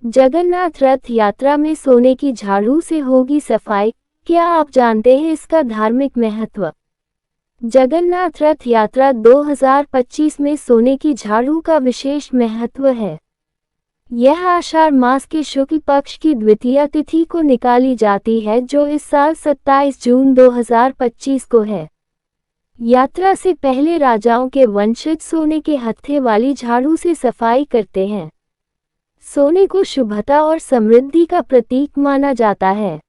जगन्नाथ रथ यात्रा में सोने की झाड़ू से होगी सफाई, क्या आप जानते हैं इसका धार्मिक महत्व? जगन्नाथ रथ यात्रा 2025 में सोने की झाड़ू का विशेष महत्व है। यह आषाढ़ मास के शुक्ल पक्ष की द्वितीया तिथि को निकाली जाती है, जो इस साल 27 जून 2025 को है। यात्रा से पहले राजाओं के वंशज सोने के हत्थे वाली झाड़ू से सफाई करते हैं। सोने को शुभता और समृद्धि का प्रतीक माना जाता है।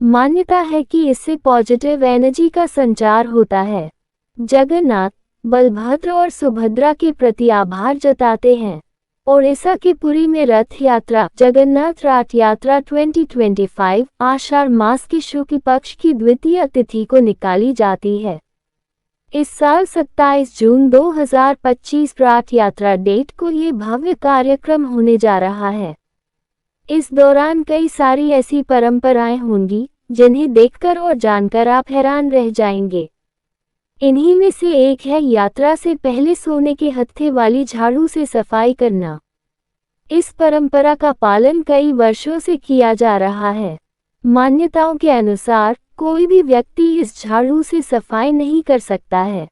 मान्यता है कि इससे पॉजिटिव एनर्जी का संचार होता है। जगन्नाथ, बलभद्र और सुभद्रा के प्रति आभार जताते हैं। ओडिशा के पुरी में रथ यात्रा जगन्नाथ रथ यात्रा 2025 आषाढ़ मास के शुक्ल पक्ष की द्वितीय तिथि को निकाली जाती है। इस साल 27 जून 2025 रथ यात्रा डेट को ये भव्य कार्यक्रम होने जा रहा है। इस दौरान कई सारी ऐसी परंपराएं होंगी जिन्हें देखकर और जानकर आप हैरान रह जाएंगे। इन्हीं में से एक है यात्रा से पहले सोने के हत्थे वाली झाड़ू से सफाई करना। इस परंपरा का पालन कई वर्षों से किया जा रहा है। मान्यताओं के अनुसार कोई भी व्यक्ति इस झाड़ू से सफाई नहीं कर सकता है।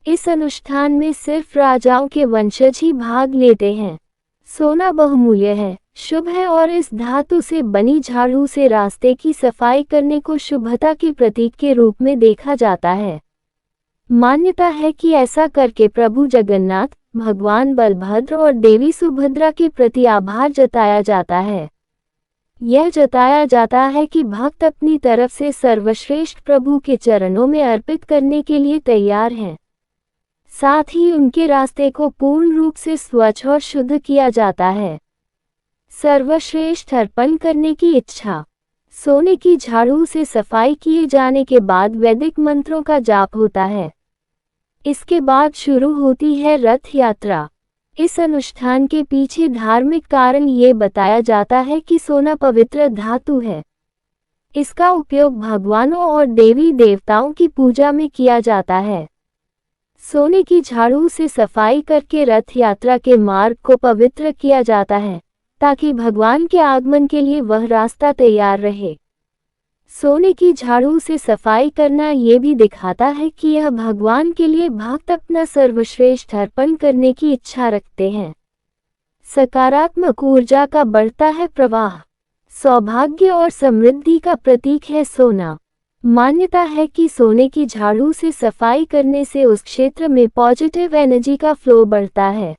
इस अनुष्ठान में सिर्फ राजाओं के वंशज ही भाग लेते हैं। सोना बहुमूल्य है, शुभ है और इस धातु से बनी झाड़ू से रास्ते की सफाई करने को शुभता के प्रतीक के रूप में देखा जाता है। मान्यता है कि ऐसा करके प्रभु जगन्नाथ, भगवान बलभद्र और देवी सुभद्रा के प्रति आभार जताया जाता है। यह जताया जाता है कि भक्त अपनी तरफ से सर्वश्रेष्ठ प्रभु के चरणों में अर्पित करने के लिए तैयार हैं। साथ ही उनके रास्ते को पूर्ण रूप से स्वच्छ और शुद्ध किया जाता है। सर्वश्रेष्ठ अर्पण करने की इच्छा। सोने की झाड़ू से सफाई किए जाने के बाद वैदिक मंत्रों का जाप होता है। इसके बाद शुरू होती है रथ यात्रा। इस अनुष्ठान के पीछे धार्मिक कारण ये बताया जाता है कि सोना पवित्र धातु है। इसका उपयोग भगवानों और देवी देवताओं की पूजा में किया जाता है। सोने की झाड़ू से सफाई करके रथ यात्रा के मार्ग को पवित्र किया जाता है, ताकि भगवान के आगमन के लिए वह रास्ता तैयार रहे। सोने की झाड़ू से सफाई करना ये भी दिखाता है कि यह भगवान के लिए भक्त अपना सर्वश्रेष्ठ अर्पण करने की इच्छा रखते हैं। सकारात्मक ऊर्जा का बढ़ता है प्रवाह। सौभाग्य और समृद्धि का प्रतीक है सोना। मान्यता है कि सोने की झाड़ू से सफाई करने से उस क्षेत्र में पॉजिटिव एनर्जी का फ्लो बढ़ता है।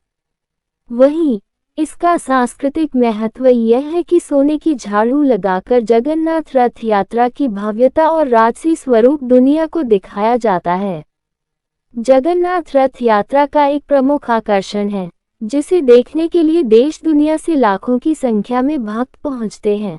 वहीं इसका सांस्कृतिक महत्व यह है कि सोने की झाड़ू लगाकर जगन्नाथ रथ यात्रा की भव्यता और राजसी स्वरूप दुनिया को दिखाया जाता है। जगन्नाथ रथ यात्रा का एक प्रमुख आकर्षण है, जिसे देखने के लिए देश दुनिया से लाखों की संख्या में भक्त पहुंचते हैं।